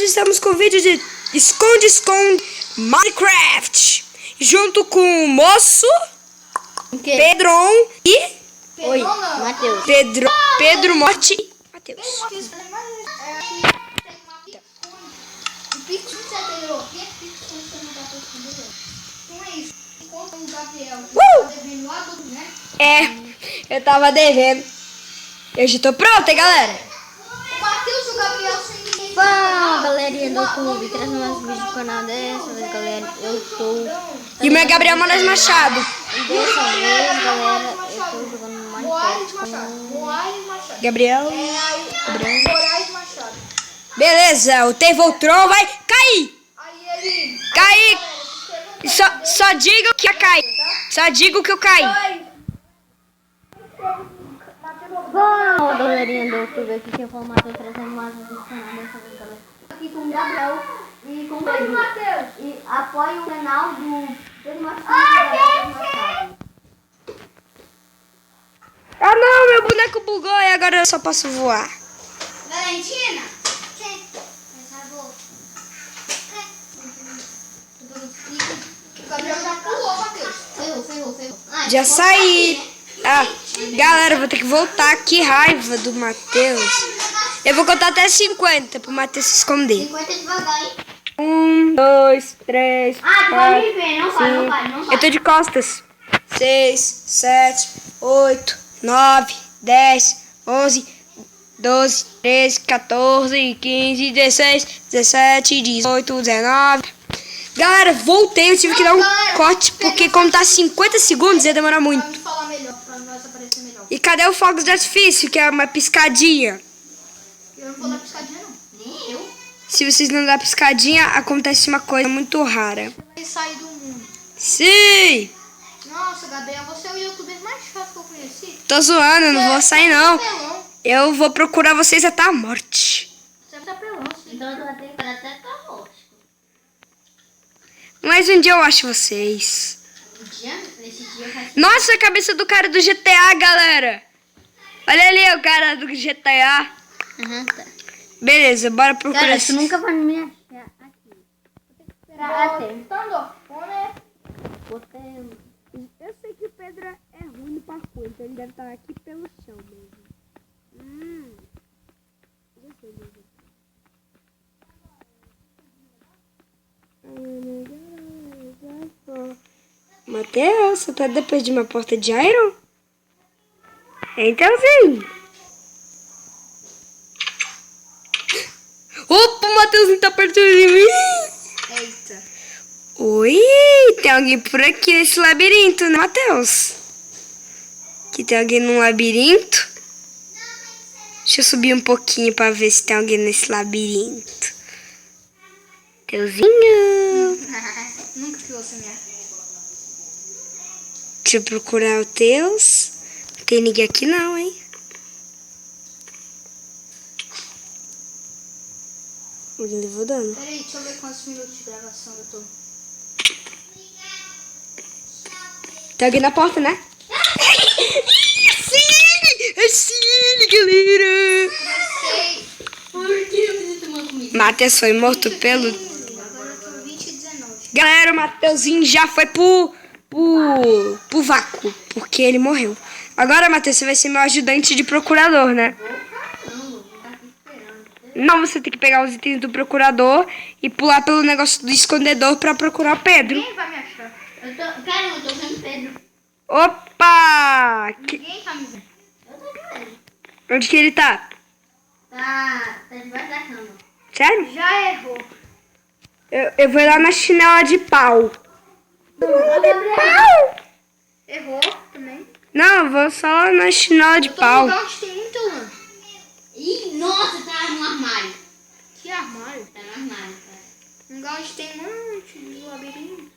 estamos com o vídeo de esconde-esconde Minecraft. Junto com o moço, Pedron e... Oi, Matheus. Pedro Morte e Matheus. Eu tava devendo. Eu já tô pronta, hein, galera? Fala, galerinha do YouTube, trazendo mais vídeo do canal dessa vez, galera. Eu sou... E o meu é Gabriel Moraes Machado. Dessa vez, galera, eu tô jogando Minecraft com... Gabriel Moraes Machado. Beleza, o Tevoltron vai cair. Cair. Só diga que eu caí. Só digo que eu caí. Fala, galerinha do YouTube, aqui que eu falo Matheus, trazendo mais vídeo do canal dessa vez, galera. Aqui com o Gabriel e com o Pedro. E apoie o canal do Pedro Machado. Ah não, meu boneco bugou e agora eu só posso voar. Valentina? O Gabriel já pulou, Matheus. Ferrou. Já saí. Ah, galera, eu vou ter que voltar. Que raiva do Matheus. Eu vou contar até 50 pro Matheus se esconder. 50 devagar, hein? 1, 2, 3, Ah, tu vai me ver, não vai. Eu tô de costas. 6, 7, 8, 9, 10, 11, 12, 13, 14, 15, 16, 17, 18, 19. Galera, voltei. Eu tive que dar um corte porque como tá 50 segundos ia demorar muito. Pra falar melhor, pra nós aparecer melhor. E cadê o fogos de artifício, que é uma piscadinha? Eu não vou dar piscadinha, não. Nem eu. Se vocês não dar piscadinha, acontece uma coisa muito rara. Vai sair do mundo. Sim! Nossa, Gabriel, você é o youtuber mais chato que eu conheci. Tô zoando, eu não vou sair não. Você é pelão. Eu vou procurar vocês até a morte. Você é pelão, sim. Então tu vai ter que até carroça. Mas um dia eu acho vocês. Nesse dia vai ser... Nossa, a cabeça do cara do GTA, galera. Olha ali o cara do GTA. Tá. Beleza, bora procurar. Cara, tu nunca vai me achar aqui. Vou ter que esperar até. Eu sei que o Pedro é ruim no parkour, então ele deve estar aqui pelo chão mesmo. Gostei mesmo. Matheus, você tá depois de uma porta de iron? Então sim. Opa, o Matheus tá perto de mim. Eita. Oi, tem alguém por aqui nesse labirinto, né, Matheus? Aqui tem alguém no labirinto. Deixa eu subir um pouquinho pra ver se tem alguém nesse labirinto. Teuzinho. Nunca que você me acha. Deixa eu procurar o Teus. Não tem ninguém aqui não, hein? Eu vou dando. Peraí, deixa eu ver quantos minutos de gravação eu tô. Tem alguém na porta, né? É sim, galera. Por que você tomou comigo? Matheus foi morto pelo... Agora eu tô 20 e 19. Galera, o Matheusinho já foi pro vácuo, porque ele morreu. Agora, Matheus, você vai ser meu ajudante de procurador, né? Não, você tem que pegar os itens do procurador e pular pelo negócio do escondedor pra procurar o Pedro. Ninguém vai me achar. Eu tô vendo Pedro. Opa! Ninguém tá me vendo. Eu tô vendo ele. Onde que ele tá? Tá debaixo da cama. Sério? Já errou. Eu vou lá na chinela de pau. Errou também. Não, eu vou só lá na chinela de Tô num pau. lugar onde tem muita lã. Ih, nossa, tá no armário. Que armário? Tá no armário, cara. Um lugar onde tem um monte de labirinto.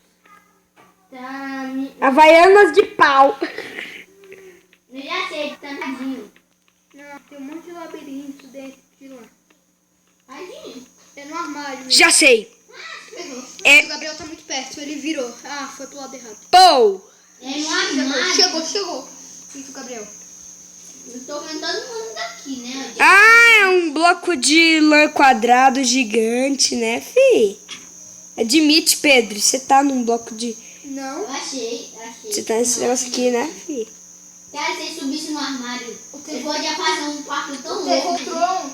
Tá... Havaianas de pau. Eu já sei, tá nadinho. Não, tem um monte de labirinto dentro de lá. Tadinho. É no armário mesmo. Já sei. Pegou. É- O Gabriel tá muito perto, ele virou. Ah, foi pro lado errado. Pou. É no armário. Chegou. Isso, Gabriel. Eu tô vendo todo mundo daqui, né? Ah, é um bloco de lã quadrado gigante, né, fi? Admite, Pedro, você tá num bloco de... Não. Eu achei. Você tá nesse negócio aqui, né, fi? Cara, se ele subisse no armário, você podia fazer um quarto tão O louco. Tron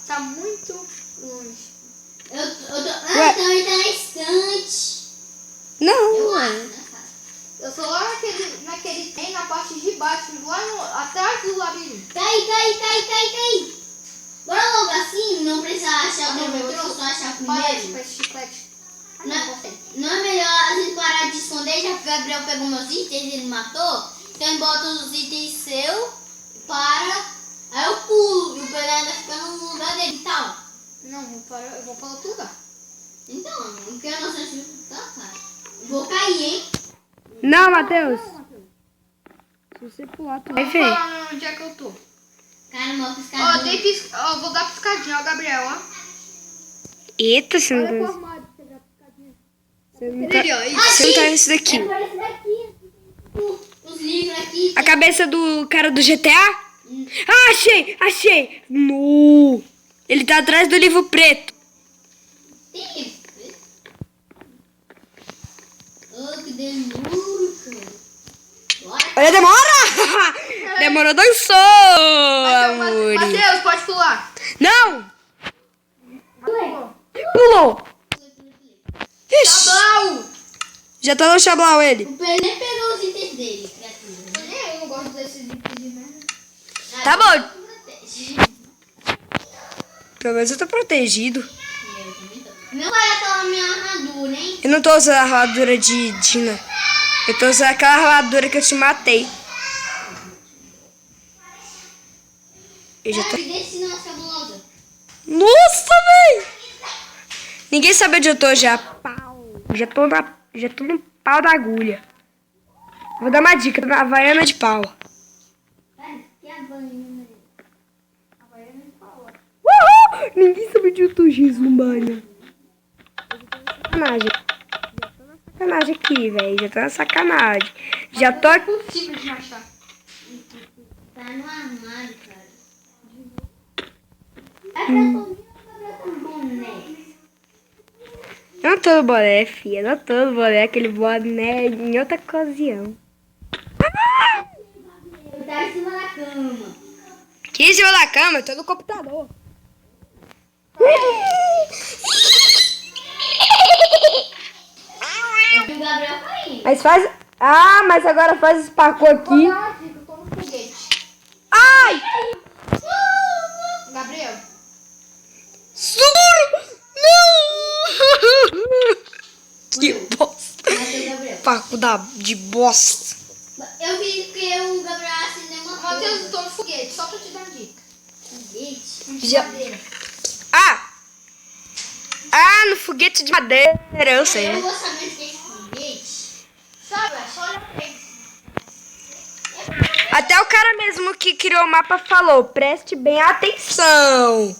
tá muito longe. Também tá na estante. Não, Eu ué. acho, né, cara? Eu sou lá naquele tem na parte de baixo, atrás do labirinto. Cai. Bora logo assim, não precisa achar o metrô, só achar Parece, primeiro. faz chiclete. Não é melhor a gente parar de esconder, já que o Gabriel pegou meus itens, ele matou. Então ele bota os itens seus, para, aí eu pulo e o Pedro ainda fica no lugar dele e tal. Não, eu vou para outro lugar. Então, porque eu não sei se tá, cara. Eu vou cair, hein? Não, Matheus. Se você pular, tu vai Vou ver. falar onde é que eu tô. Cara, meu Ó, piscador. vou dar piscadinha, ó, Gabriel, ó. Eita, você não tá... armário, você dá piscadinha. Você não tá nesse daqui. É por esse daqui. Os livros aqui. A cabeça do cara do GTA? Ah, achei. No. Ele tá atrás do livro preto. Tem livro. Oh, que demora, cara. Bora. Olha, demora! Demorou, dançou, amor. Matheus, pode pular. Não! Pulou! Ixi, Chablau! já tá no Xablau ele. O Pedro nem pegou os itens dele, criatura. Eu não gosto desses tipos de merda. Tá bom. Protege. Pelo menos eu tô protegido. Não vai aquela minha armadura, hein? Eu não tô usando a armadura de Dina. Eu tô usando aquela armadura que eu te matei. Eu já tô... Me deixa não, cabulosa. Nossa, véi! Ninguém sabe onde eu tô já. Pau. Já tô no pau da agulha. Vou dar uma dica, tô na Havaiana de pau. Cara, que abanho. Uhul! Ninguém sabe onde eu tô, Gisumania. Sacanagem. Já tô na sacanagem aqui, velho. Já tô na sacanagem. Já tô aqui. É impossível de achar. Tá no armário, cara. É pra todo boné. Eu não tô no boné, filha. Eu não tô no boné. Aquele boné em outra ocasião. Eu tava em cima da cama. Aqui em cima da cama, eu tô no computador. Eu vi o Gabriel caindo. Mas faz... Ah, mas agora faz esse parkour aqui. Vou dar uma dica, eu tô no foguete. Ai! Gabriel, Seguro! Não! Que bosta. Cadê o Gabriel? Parkour de bosta. Eu vi que o Gabriel acendeu uma Matheus, eu tô no foguete, só pra te dar uma dica. foguete. Já- Madeira. Ah, no foguete de madeira, eu sei. Eu vou saber se é foguete. Sabe, é só olhar pra ele. Até o cara mesmo que criou o mapa falou, preste bem atenção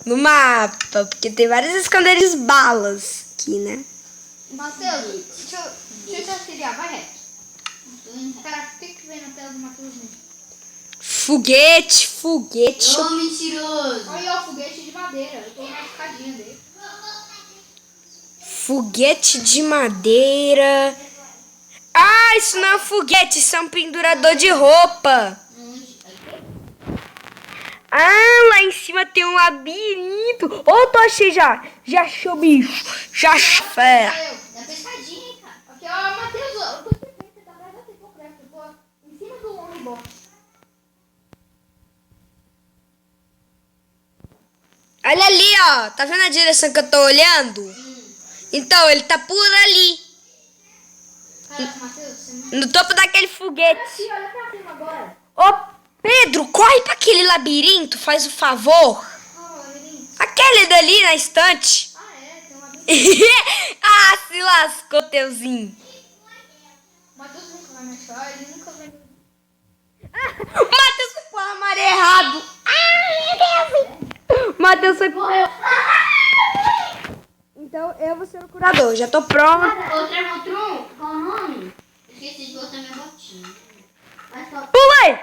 no mapa, porque tem vários esconderijos balas aqui, né? Matheus, deixa eu te auxiliar, vai reto. Cara, tem que ver na tela do Matheus mesmo. Foguete. Ô, mentiroso. Olha aí, ó, foguete de madeira. Eu tô na escadinha dele. Foguete de madeira. Ah, isso não é um foguete, isso é um pendurador de roupa. Ah, lá em cima tem um labirinto. Ô, tô achei já. Já achou, bicho. Já achou, fera. Olha eu. Dá pescadinha, hein, cara. Aqui, ó, Matheus, ó, eu tô perfeito, você tá atrás da Tecocraft, eu tô em cima do longboard. Olha ali, ó. Tá vendo a direção que eu tô olhando? Então, ele tá por ali. Caraca, Matheus, você não... No topo daquele foguete. Aqui, olha pra cima agora. Ô, Pedro, corre pra aquele labirinto, faz o favor. Ó, labirinto. Aquele dali na estante. Ah, é, tem um labirinto. Ah, se lascou, teuzinho. O Matheus nunca vai me achar, ele nunca vai... O Matheus foi pro armário errado. Ai, meu Deus. O Matheus foi pro... Então, eu vou ser o curador. Já tô pronto. Outra Motron, qual o nome? Esqueci de botar minha botinha. Mas só... Pulei.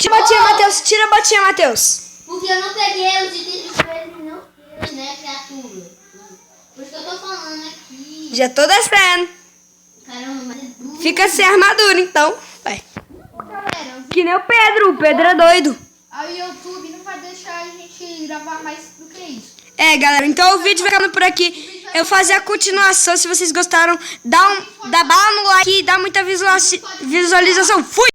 Tira a botinha, Matheus. Tira a botinha, Matheus. Porque eu não peguei os itens de presente, não fiz, né, criatura? Por isso que eu tô falando aqui. Já tô descendo. Caramba, mas é duro. Fica sem armadura, então. Vai. Galera, Que nem o Pedro é doido. aí o YouTube não vai deixar a gente gravar mais do que isso. É, galera, então o vídeo vai ficando por aqui. Eu vou fazer a continuação. Se vocês gostaram, dá bala no like e dá muita visualização. Fui!